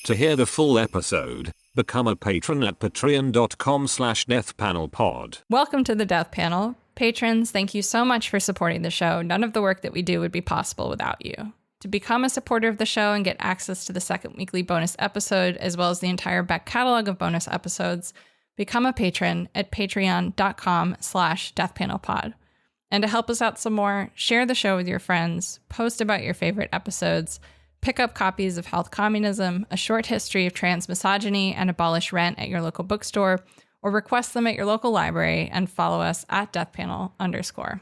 To hear the full episode, become a patron at patreon.com/deathpanelpod. Welcome to the Death Panel. Patrons, thank you so much for supporting the show. None of the work that we do would be possible without you. To become a supporter of the show and get access to the second weekly bonus episode, as well as the entire back catalog of bonus episodes, become a patron at patreon.com/deathpanelpod. And to help us out some more, share the show with your friends, post about your favorite episodes, pick up copies of Health Communism, A Short History of Trans Misogyny, and Abolish Rent at your local bookstore, or request them at your local library and follow us at deathpanel_.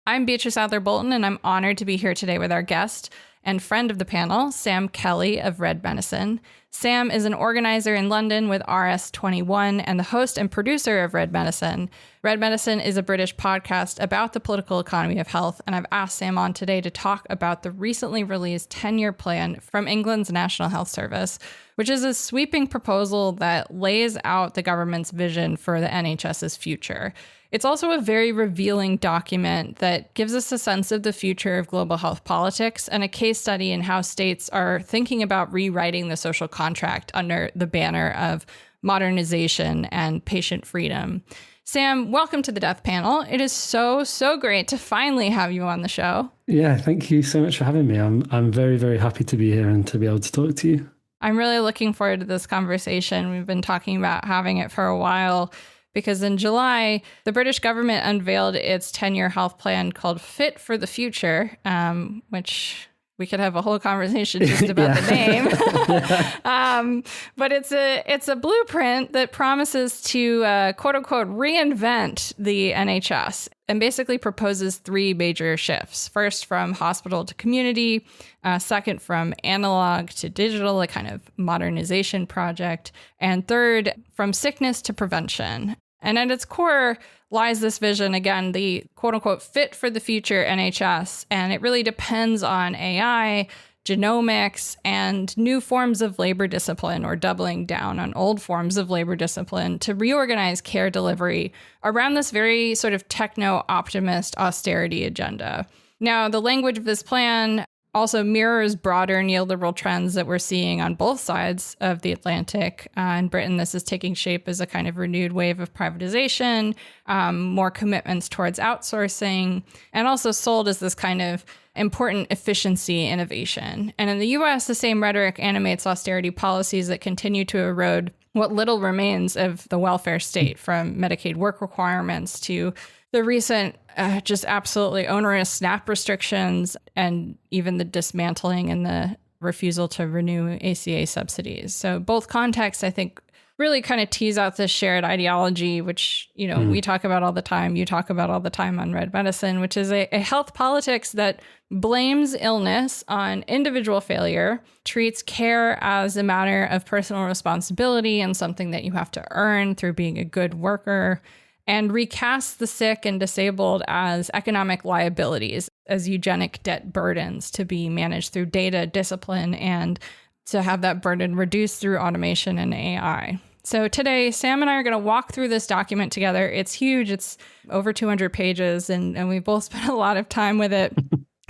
I'm Beatrice Adler-Bolton, and I'm honored to be here today with our guest and friend of the panel, Sam Kelly of Red Medicine. Sam is an organizer in London with RS21 and the host and producer of Red Medicine. Red Medicine is a British podcast about the political economy of health, and I've asked Sam on today to talk about the recently released 10-year plan from England's National Health Service, which is a sweeping proposal that lays out the government's vision for the NHS's future. It's also a very revealing document that gives us a sense of the future of global health politics and a case study in how states are thinking about rewriting the social contract under the banner of modernization and patient freedom. Sam, welcome to the Death Panel. It is so great to finally have you on the show. Yeah, thank you so much for having me. I'm very, very happy to be here and to be able to talk to you. I'm really looking forward to this conversation. We've been talking about having it for a while, because in July, the British government unveiled its 10-year health plan called Fit for the Future, which we could have a whole conversation just about the name. But it's a blueprint that promises to, quote unquote, reinvent the NHS and basically proposes three major shifts. First, from hospital to community. Second, from analog to digital, a kind of modernization project. And third, from sickness to prevention. And at its core lies this vision, again, the quote-unquote fit for the future NHS. And it really depends on AI, genomics, and new forms of labor discipline, or doubling down on old forms of labor discipline, to reorganize care delivery around this very sort of techno-optimist austerity agenda. Now, the language of this plan also mirrors broader neoliberal trends that we're seeing on both sides of the Atlantic. In Britain, this is taking shape as a kind of renewed wave of privatization, more commitments towards outsourcing, and also sold as this kind of important efficiency innovation. And in the US, the same rhetoric animates austerity policies that continue to erode what little remains of the welfare state, from Medicaid work requirements to the recent just absolutely onerous SNAP restrictions, and even the dismantling and the refusal to renew ACA subsidies. So both contexts, I think, really kind of tease out this shared ideology, which, we talk about all the time, you talk about all the time on Red Medicine, which is a health politics that blames illness on individual failure, treats care as a matter of personal responsibility and something that you have to earn through being a good worker, and recasts the sick and disabled as economic liabilities, as eugenic debt burdens to be managed through data, discipline, and to have that burden reduced through automation and AI. So today, Sam and I are going to walk through this document together. It's huge. It's over 200 pages, and we both spent a lot of time with it.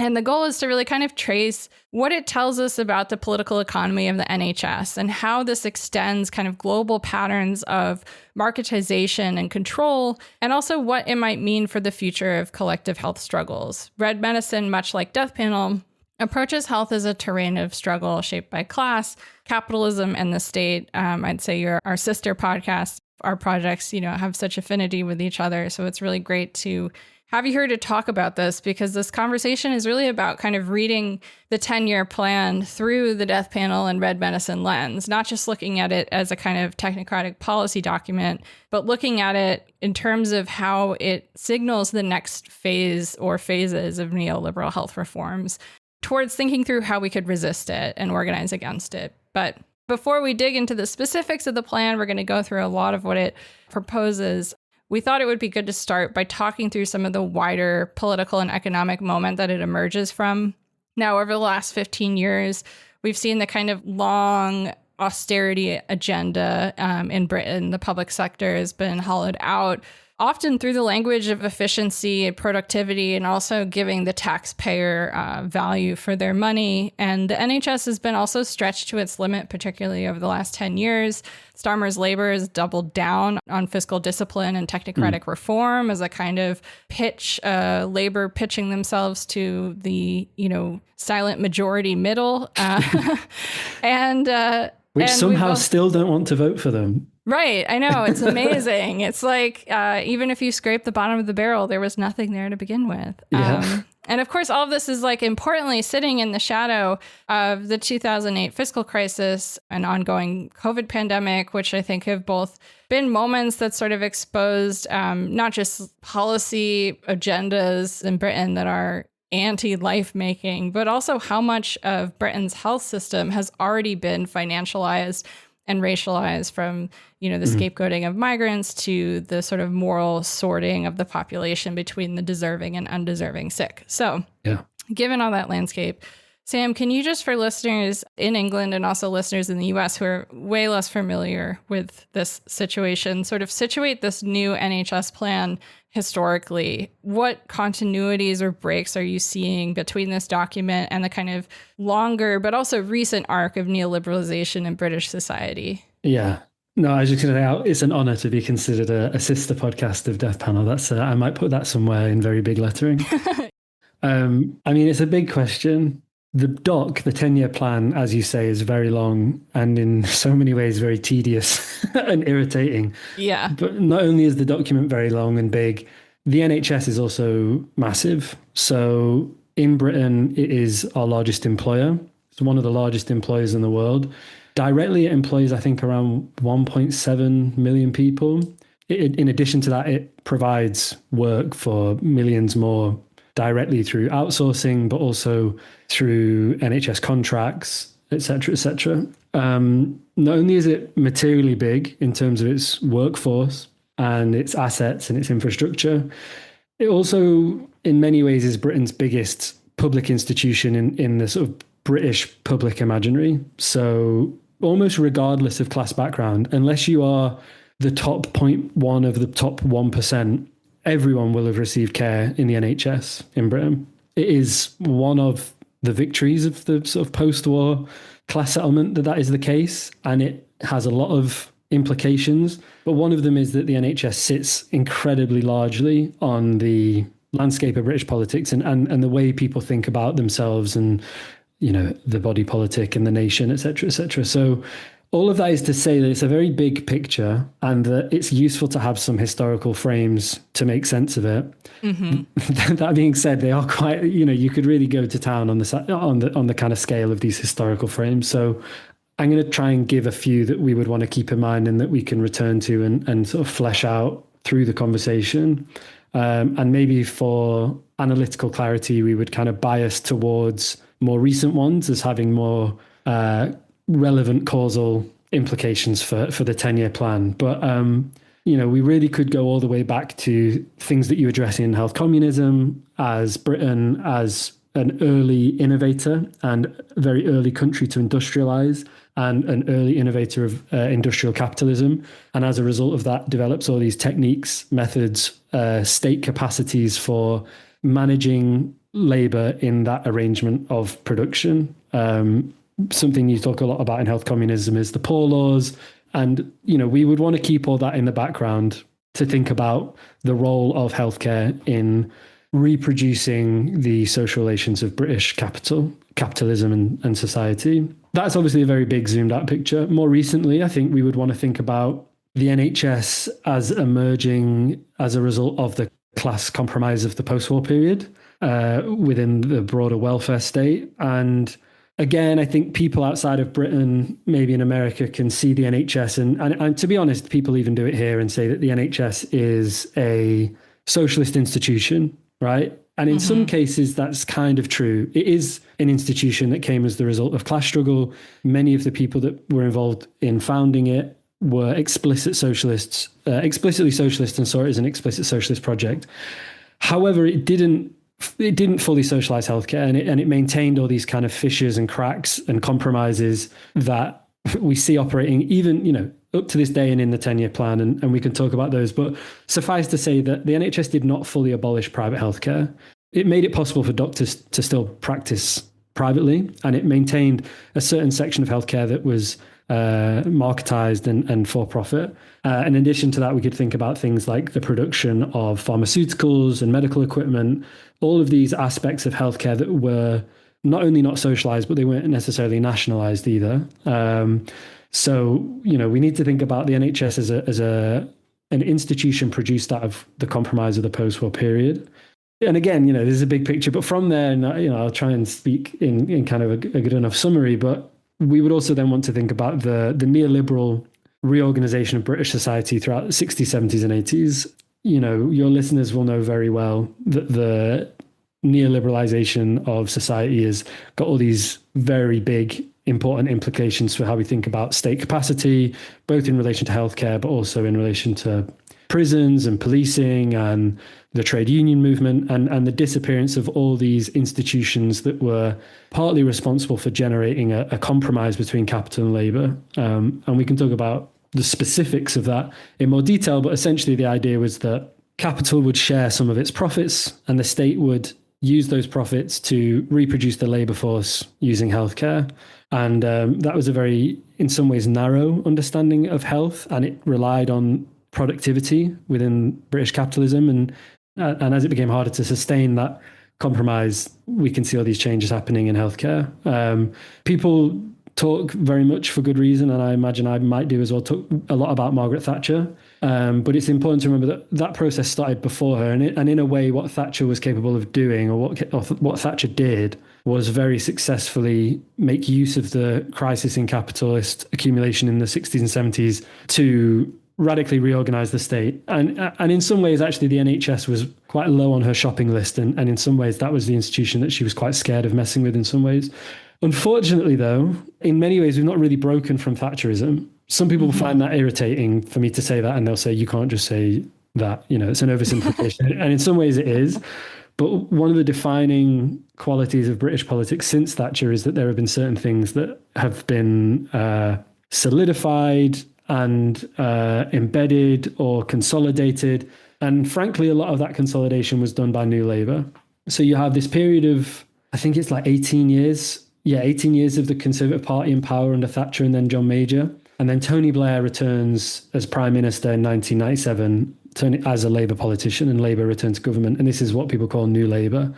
And the goal is to really kind of trace what it tells us about the political economy of the NHS and how this extends kind of global patterns of marketization and control, and also what it might mean for the future of collective health struggles. Red Medicine, much like Death Panel, approaches health as a terrain of struggle shaped by class, capitalism, and the state. I'd say you're our sister podcast. Our projects, have such affinity with each other. So it's really great to have you here to talk about this, because this conversation is really about kind of reading the 10-year plan through the Death Panel and Red Medicine lens, not just looking at it as a kind of technocratic policy document, but looking at it in terms of how it signals the next phase or phases of neoliberal health reforms towards thinking through how we could resist it and organize against it. But before we dig into the specifics of the plan, we're going to go through a lot of what it proposes. We thought it would be good to start by talking through some of the wider political and economic moment that it emerges from. Now, over the last 15 years, we've seen the kind of long austerity agenda in Britain. The public sector has been hollowed out. often through the language of efficiency and productivity, and also giving the taxpayer value for their money. And the NHS has been also stretched to its limit, particularly over the last 10 years. Starmer's Labour has doubled down on fiscal discipline and technocratic reform as a kind of pitch, Labour pitching themselves to the, silent majority middle. Which somehow still don't want to vote for them. Right. I know. It's amazing. It's like even if you scrape the bottom of the barrel, there was nothing there to begin with. Yeah. And of course, all of this is like importantly sitting in the shadow of the 2008 fiscal crisis and ongoing COVID pandemic, which I think have both been moments that sort of exposed not just policy agendas in Britain that are anti-life making, but also how much of Britain's health system has already been financialized and racialized, from, the scapegoating of migrants to the sort of moral sorting of the population between the deserving and undeserving sick. So, given all that landscape, Sam, can you just, for listeners in England and also listeners in the US who are way less familiar with this situation, sort of situate this new NHS plan historically? What continuities or breaks are you seeing between this document and the kind of longer but also recent arc of neoliberalization in British society? Yeah. No, I was just going to say, it's an honor to be considered a sister podcast of Death Panel. That's I might put that somewhere in very big lettering. It's a big question. The 10-year plan, as you say, is very long and in so many ways very tedious and irritating. Yeah. But not only is the document very long and big, the NHS is also massive. So in Britain, it is our largest employer. It's one of the largest employers in the world. Directly, it employs, I think, around 1.7 million people. In addition to that, it provides work for millions more directly through outsourcing, but also through NHS contracts, et cetera, et cetera. Not only is it materially big in terms of its workforce and its assets and its infrastructure, it also, in many ways, is Britain's biggest public institution in the sort of British public imaginary. So almost regardless of class background, unless you are the top 0.1 of the top 1%, everyone will have received care in the NHS in Britain. It is one of the victories of the sort of post-war class settlement that is the case, and it has a lot of implications. But one of them is that the NHS sits incredibly largely on the landscape of British politics and the way people think about themselves and, the body politic and the nation, et cetera, et cetera. So all of that is to say that it's a very big picture and that it's useful to have some historical frames to make sense of it. Mm-hmm. That being said, they are quite, you could really go to town on the kind of scale of these historical frames. So I'm going to try and give a few that we would want to keep in mind and that we can return to and sort of flesh out through the conversation. And maybe for analytical clarity, we would kind of bias towards more recent ones as having more relevant causal implications for the 10-year plan. But, we really could go all the way back to things that you address in Health Communism, as Britain as an early innovator and a very early country to industrialize, and an early innovator of industrial capitalism. And as a result of that, develops all these techniques, methods, state capacities for managing labor in that arrangement of production. Something you talk a lot about in Health Communism is the poor laws. And, we would want to keep all that in the background to think about the role of healthcare in reproducing the social relations of British capitalism and society. That's obviously a very big zoomed out picture. More recently, I think we would want to think about the NHS as emerging as a result of the class compromise of the post-war period within the broader welfare state. And again, I think people outside of Britain, maybe in America, can see the NHS. And to be honest, people even do it here and say that the NHS is a socialist institution, right? And in some cases, that's kind of true. It is an institution that came as the result of class struggle. Many of the people that were involved in founding it were explicitly socialist and saw it as an explicit socialist project. However, it didn't fully socialize healthcare, and it maintained all these kind of fissures and cracks and compromises that we see operating even, up to this day and in the 10-year plan, and we can talk about those. But suffice to say that the NHS did not fully abolish private healthcare. It made it possible for doctors to still practice privately, and it maintained a certain section of healthcare that was marketized and for profit. In addition to that, we could think about things like the production of pharmaceuticals and medical equipment, all of these aspects of healthcare that were not only not socialized, but they weren't necessarily nationalized either. So, we need to think about the NHS as an institution produced out of the compromise of the post-war period. And again, this is a big picture, but from there, I'll try and speak in kind of a good enough summary, but we would also then want to think about the neoliberal reorganization of British society throughout the 60s, 70s, and 80s. Your listeners will know very well that the neoliberalization of society has got all these very big, important implications for how we think about state capacity, both in relation to healthcare, but also in relation to prisons and policing and the trade union movement and the disappearance of all these institutions that were partly responsible for generating a compromise between capital and labor. And we can talk about the specifics of that in more detail, but essentially the idea was that capital would share some of its profits and the state would use those profits to reproduce the labor force using healthcare. And that was a very, in some ways, narrow understanding of health, and it relied on productivity within British capitalism. And as it became harder to sustain that compromise, we can see all these changes happening in healthcare. People talk very much for good reason, and I imagine I might do as well, talk a lot about Margaret Thatcher. But it's important to remember that process started before her, and in a way, what Thatcher was capable of doing, or what Thatcher did, was very successfully make use of the crisis in capitalist accumulation in the 60s and 70s to radically reorganize the state. And in some ways, actually, the NHS was quite low on her shopping list. And in some ways, that was the institution that she was quite scared of messing with in some ways. Unfortunately, though, in many ways, we've not really broken from Thatcherism. Some people find that irritating for me to say that, and they'll say, you can't just say that, it's an oversimplification. And in some ways it is. But one of the defining qualities of British politics since Thatcher is that there have been certain things that have been solidified and embedded or consolidated. And frankly, a lot of that consolidation was done by New Labour. So you have this period of, I think it's like 18 years. Yeah, 18 years of the Conservative Party in power under Thatcher and then John Major. And then Tony Blair returns as Prime Minister in 1997 as a Labour politician, and Labour returns to government. And this is what people call New Labour.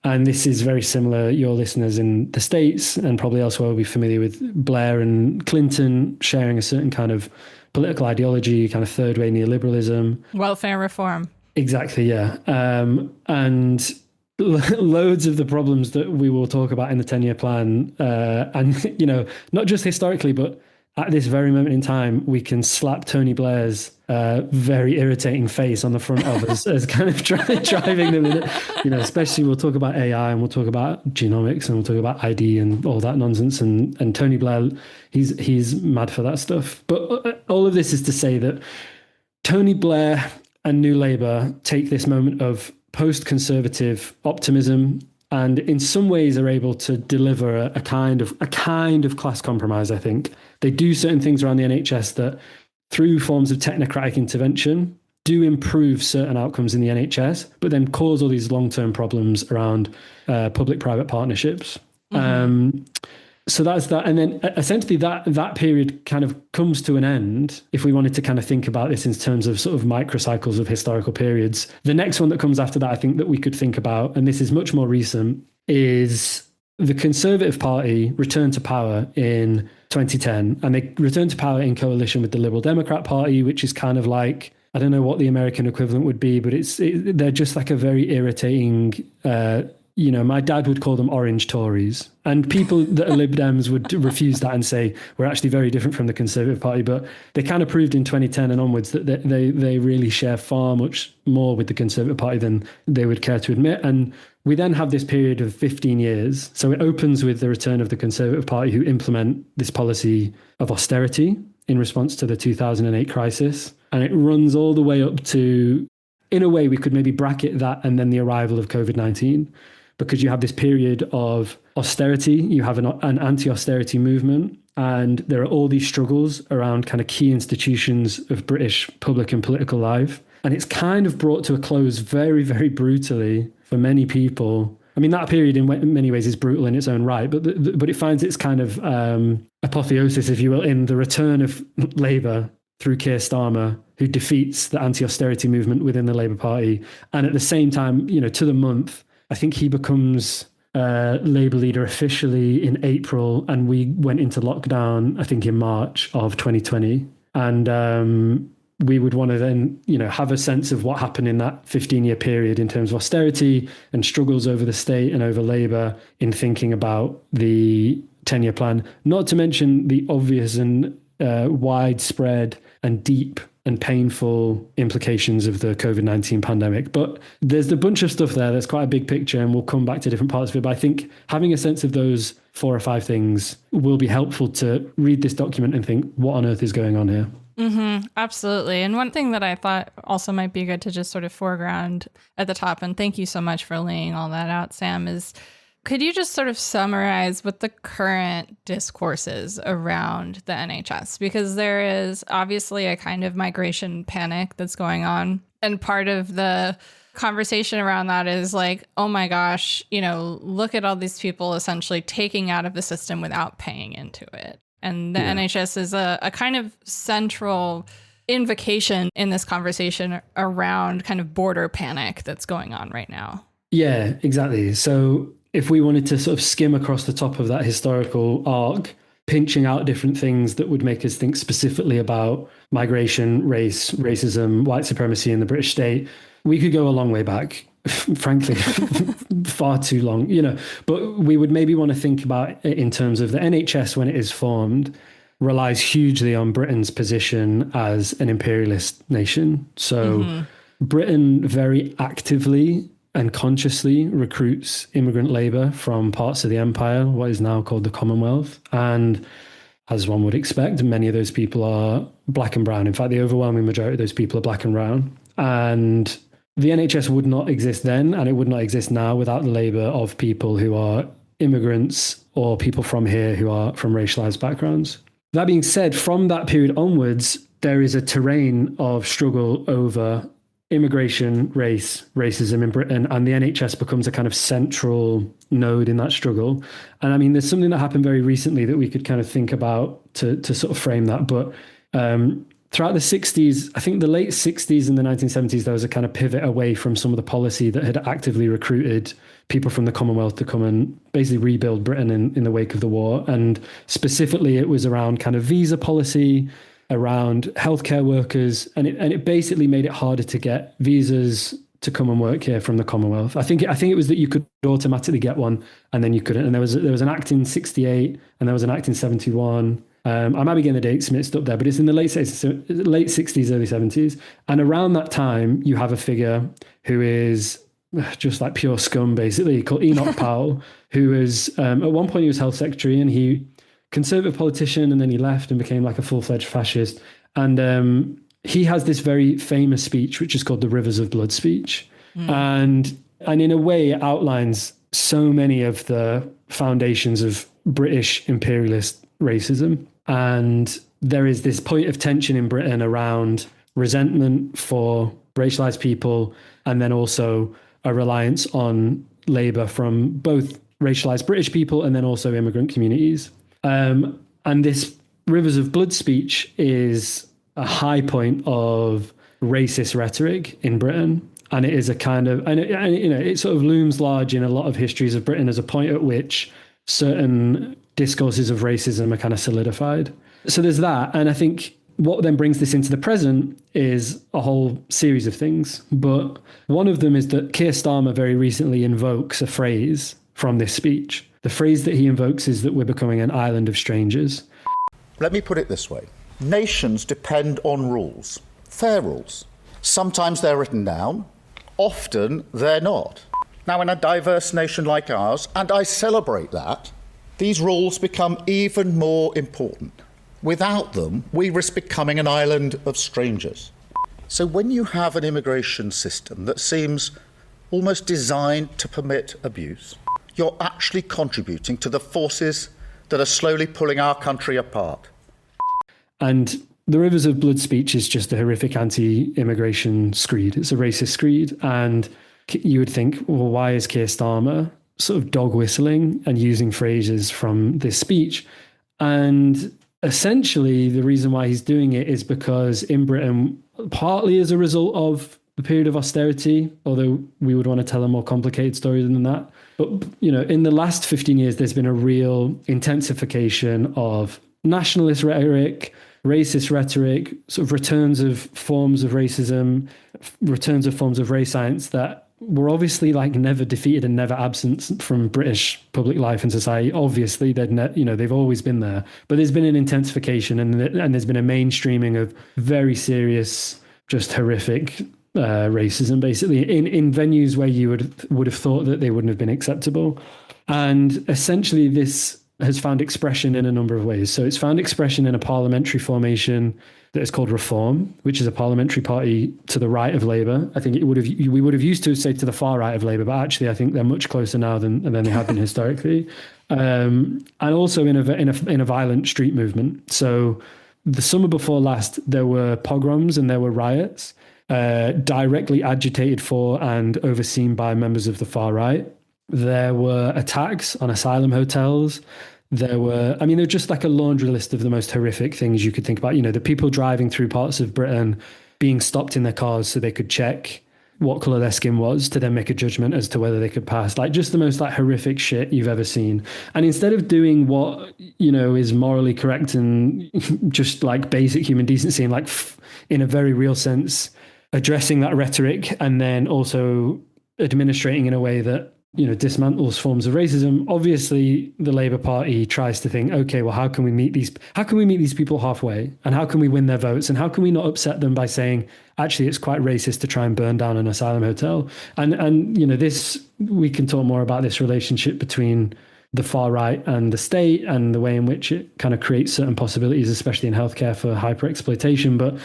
And this is very similar. Your listeners in the States and probably elsewhere will be familiar with Blair and Clinton sharing a certain kind of political ideology, kind of third way neoliberalism. Welfare reform. Exactly, yeah. And loads of the problems that we will talk about in the 10-year plan, and, not just historically, but at this very moment in time, we can slap Tony Blair's very irritating face on the front of us as kind of driving them, especially we'll talk about AI and we'll talk about genomics and we'll talk about ID and all that nonsense. And Tony Blair, he's mad for that stuff. But all of this is to say that Tony Blair and New Labour take this moment of post-conservative optimism and in some ways are able to deliver a kind of class compromise, I think. They do certain things around the NHS that, through forms of technocratic intervention, do improve certain outcomes in the NHS, but then cause all these long-term problems around public-private partnerships. Mm-hmm. So that's that. And then essentially that period kind of comes to an end. If we wanted to kind of think about this in terms of sort of microcycles of historical periods, the next one that comes after that, I think that we could think about, and this is much more recent, is the Conservative Party returned to power in 2010. And they returned to power in coalition with the Liberal Democrat Party, which is kind of like, I don't know what the American equivalent would be, but they're just like a very irritating, my dad would call them orange Tories, and people that are Lib Dems would refuse that and say we're actually very different from the Conservative Party. But they kind of proved in 2010 and onwards that they really share far much more with the Conservative Party than they would care to admit. And we then have this period of 15 years. So it opens with the return of the Conservative Party, who implement this policy of austerity in response to the 2008 crisis. And it runs all the way up to, in a way, we could maybe bracket that and then the arrival of COVID-19. because you have this period of austerity, you have an anti-austerity movement, and there are all these struggles around kind of key institutions of British public and political life. And it's kind of brought to a close very, very brutally for many people. I mean, that period in many ways is brutal in its own right, but it finds its kind of apotheosis, if you will, in the return of Labour through Keir Starmer, who defeats the anti-austerity movement within the Labour Party. And at the same time, to the month, I think he becomes Labour leader officially in April, and we went into lockdown, I think, in March of 2020. And we would want to then, have a sense of what happened in that 15-year period in terms of austerity and struggles over the state and over Labour in thinking about the 10-year plan, not to mention the obvious and widespread and deep and painful implications of the COVID-19 pandemic. But there's a bunch of stuff there that's quite a big picture, and we'll come back to different parts of it. But I think having a sense of those 4 or 5 things will be helpful to read this document and think, what on earth is going on here? Mm-hmm, absolutely. And one thing that I thought also might be good to just sort of foreground at the top, and thank you so much for laying all that out, Sam, is could you just sort of summarize what the current discourse is around the NHS? Because there is obviously a kind of migration panic that's going on. And part of the conversation around that is like, oh my gosh, look at all these people essentially taking out of the system without paying into it. And the NHS is a kind of central invocation in this conversation around kind of border panic that's going on right now. Yeah, exactly. So if we wanted to sort of skim across the top of that historical arc, pinching out different things that would make us think specifically about migration, race, racism, white supremacy in the British state, we could go a long way back, frankly, far too long, but we would maybe want to think about it in terms of the NHS when it is formed relies hugely on Britain's position as an imperialist nation. So Britain very actively and consciously recruits immigrant labour from parts of the empire, what is now called the Commonwealth. And as one would expect, many of those people are black and brown. In fact, the overwhelming majority of those people are black and brown. And the NHS would not exist then, and it would not exist now without the labour of people who are immigrants or people from here who are from racialised backgrounds. That being said, from that period onwards, there is a terrain of struggle over immigration, race, racism in Britain, and the NHS becomes a kind of central node in that struggle. And I mean, there's something that happened very recently that we could kind of think about to sort of frame that. But throughout the 60s, I think the late 60s and the 1970s, there was a kind of pivot away from some of the policy that had actively recruited people from the Commonwealth to come and basically rebuild Britain in the wake of the war. And specifically, it was around kind of visa policy, around healthcare workers, and it basically made it harder to get visas to come and work here from the Commonwealth. I think it was that you could automatically get one and then you couldn't. And there was an act in 68 and there was an act in 71. I might be getting the dates mixed up there, but it's in the late 60s, early 70s. And around that time, you have a figure who is just like pure scum, basically, called Enoch Powell, who was, at one point he was health secretary, and he conservative politician, and then he left and became like a full-fledged fascist. And he has this very famous speech, which is called the Rivers of Blood speech. And in a way, it outlines so many of the foundations of British imperialist racism. And there is this point of tension in Britain around resentment for racialized people, and then also a reliance on labor from both racialized British people and then also immigrant communities. And this Rivers of Blood speech is a high point of racist rhetoric in Britain. And it is a kind of, and it sort of looms large in a lot of histories of Britain as a point at which certain discourses of racism are kind of solidified. So there's that. And I think what then brings this into the present is a whole series of things. But one of them is that Keir Starmer very recently invokes a phrase from this speech. The phrase that he invokes is that we're becoming an island of strangers. Let me put it this way. Nations depend on rules, fair rules. Sometimes they're written down, often they're not. Now, in a diverse nation like ours, and I celebrate that, these rules become even more important. Without them, we risk becoming an island of strangers. So when you have an immigration system that seems almost designed to permit abuse, you're actually contributing to the forces that are slowly pulling our country apart. And the Rivers of Blood speech is just a horrific anti-immigration screed. It's a racist screed. And you would think, well, why is Keir Starmer sort of dog whistling and using phrases from this speech? And essentially, the reason why he's doing it is because in Britain, partly as a result of the period of austerity, although we would want to tell a more complicated story than that. But, in the last 15 years, there's been a real intensification of nationalist rhetoric, racist rhetoric, sort of returns of forms of racism, returns of forms of race science that were obviously never defeated and never absent from British public life and society. Obviously, they've always been there, but there's been an intensification and there's been a mainstreaming of very serious, just horrific racism, basically in venues where you would have thought that they wouldn't have been acceptable. And essentially, this has found expression in a number of ways. So it's found expression in a parliamentary formation that is called Reform, which is a parliamentary party to the right of Labour. I think we would have used to say to the far right of Labour, but actually I think they're much closer now than they have been historically. And also in a violent street movement. So the summer before last, there were pogroms and there were riots, directly agitated for and overseen by members of the far right. There were attacks on asylum hotels. There were just like a laundry list of the most horrific things you could think about. The people driving through parts of Britain being stopped in their cars so they could check what colour their skin was to then make a judgment as to whether they could pass. Just the most horrific shit you've ever seen. And instead of doing what, is morally correct and just basic human decency and in a very real sense, addressing that rhetoric and then also administrating in a way that dismantles forms of racism. Obviously, the Labour Party tries to think, okay, well, how can we meet these people halfway? And how can we win their votes? And how can we not upset them by saying, actually, it's quite racist to try and burn down an asylum hotel? And this, we can talk more about this relationship between the far right and the state and the way in which it kind of creates certain possibilities, especially in healthcare for hyper-exploitation. But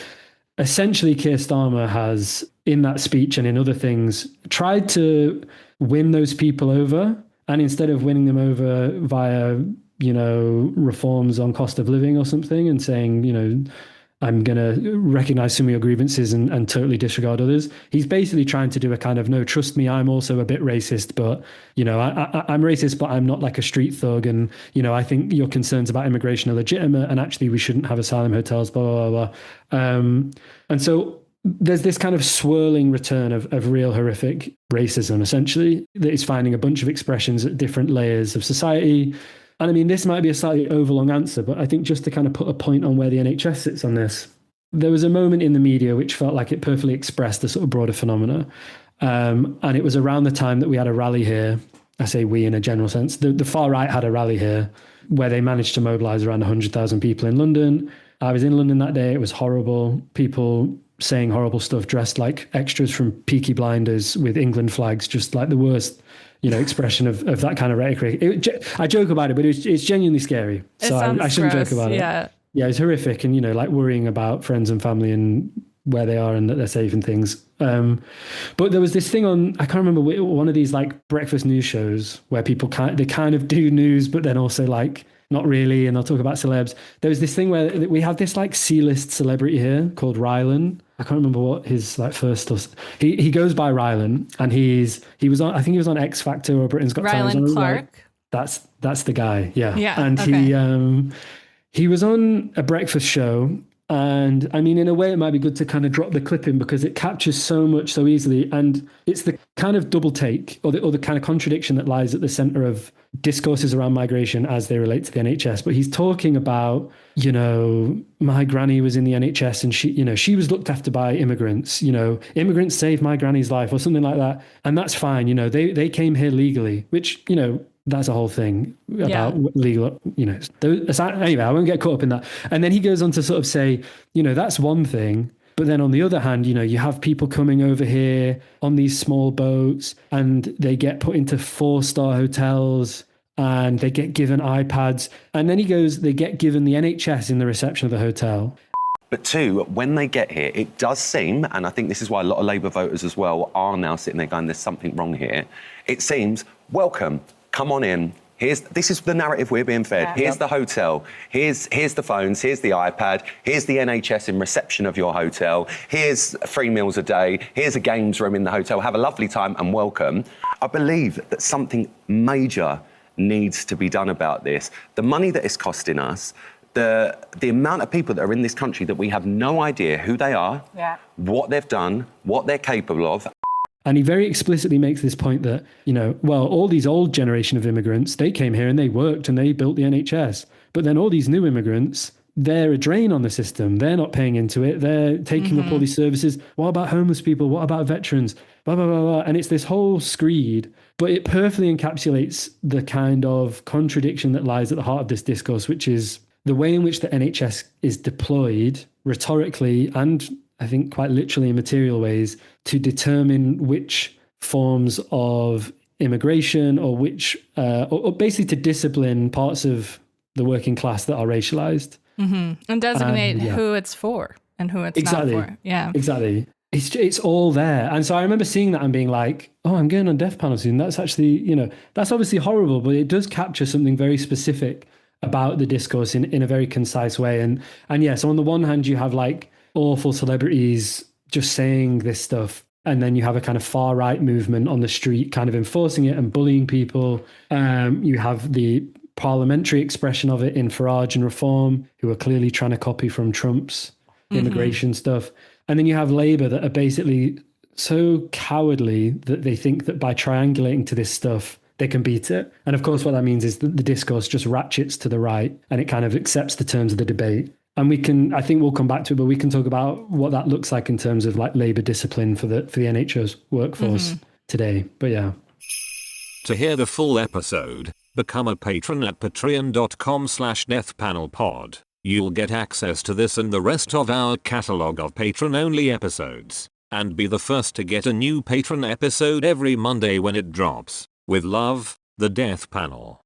essentially, Keir Starmer has, in that speech and in other things, tried to win those people over. And instead of winning them over via, reforms on cost of living or something and saying, I'm going to recognize some of your grievances and totally disregard others, he's basically trying to do a kind of, no, trust me, I'm also a bit racist, but, I'm racist, but I'm not like a street thug. And, I think your concerns about immigration are legitimate and actually we shouldn't have asylum hotels, blah, blah, blah. And so there's this kind of swirling return of real horrific racism, essentially, that is finding a bunch of expressions at different layers of society. And this might be a slightly overlong answer, but I think just to kind of put a point on where the NHS sits on this, there was a moment in the media which felt like it perfectly expressed the sort of broader phenomena. And it was around the time that we had a rally here. I say we in a general sense. The far right had a rally here where they managed to mobilise around 100,000 people in London. I was in London that day. It was horrible. People saying horrible stuff, dressed like extras from Peaky Blinders with England flags, just like the worst, expression of that kind of rhetoric. I joke about it, but it's genuinely scary. So I shouldn't joke about it. Yeah, it's horrific. And, worrying about friends and family and where they are and that they're safe and things. But there was this thing on, I can't remember, one of these breakfast news shows where people they kind of do news, but then also not really, and they'll talk about celebs. There was this thing where we have this C-list celebrity here called Rylan. I can't remember what his first stuff. He goes by Rylan, and he was on, I think he was on X Factor or Britain's Got Talent. Rylan Clark. That's the guy. Yeah. And okay. he was on a breakfast show. And in a way, it might be good to kind of drop the clip in because it captures so much so easily. And it's the kind of double take or the kind of contradiction that lies at the center of discourses around migration as they relate to the NHS. But he's talking about, my granny was in the NHS and she was looked after by immigrants, immigrants saved my granny's life or something like that. And that's fine. They came here legally, which, that's a whole thing about legal, anyway, I won't get caught up in that. And then he goes on to sort of say, that's one thing. But then on the other hand, you have people coming over here on these small boats and they get put into 4-star hotels and they get given iPads. And then he goes, they get given the NHS in the reception of the hotel. But two, when they get here, it does seem, and I think this is why a lot of Labour voters as well are now sitting there going, there's something wrong here. It seems, welcome, come on in. This is the narrative we're being fed. Here's the hotel. Here's the phones. Here's the iPad. Here's the NHS in reception of your hotel. Here's 3 meals a day. Here's a games room in the hotel. Have a lovely time and welcome. I believe that something major needs to be done about this. The money that it's costing us, the amount of people that are in this country that we have no idea who they are, what they've done, what they're capable of. And he very explicitly makes this point that, well, all these old generation of immigrants, they came here and they worked and they built the NHS. But then all these new immigrants, they're a drain on the system. They're not paying into it. They're taking up all these services. What about homeless people? What about veterans? Blah, blah, blah, blah. And it's this whole screed, but it perfectly encapsulates the kind of contradiction that lies at the heart of this discourse, which is the way in which the NHS is deployed rhetorically and I think quite literally in material ways to determine which forms of immigration or which, or basically to discipline parts of the working class that are racialized. And designate who it's for and who it's not for. Yeah, exactly. It's all there. And so I remember seeing that and being like, oh, I'm going on death panel soon. That's actually, that's obviously horrible, but it does capture something very specific about the discourse in a very concise way. And yeah, so on the one hand, you have like awful celebrities just saying this stuff. And then you have a kind of far right movement on the street kind of enforcing it and bullying people. You have the parliamentary expression of it in Farage and Reform, who are clearly trying to copy from Trump's immigration stuff. And then you have Labour that are basically so cowardly that they think that by triangulating to this stuff, they can beat it. And of course, what that means is that the discourse just ratchets to the right and it kind of accepts the terms of the debate. And I think we'll come back to it, but we can talk about what that looks like in terms of like Labour discipline for the NHS workforce today. But yeah. To hear the full episode, become a patron at patreon.com/deathpanelpod. You'll get access to this and the rest of our catalogue of patron-only episodes, and be the first to get a new patron episode every Monday when it drops. With love, The Death Panel.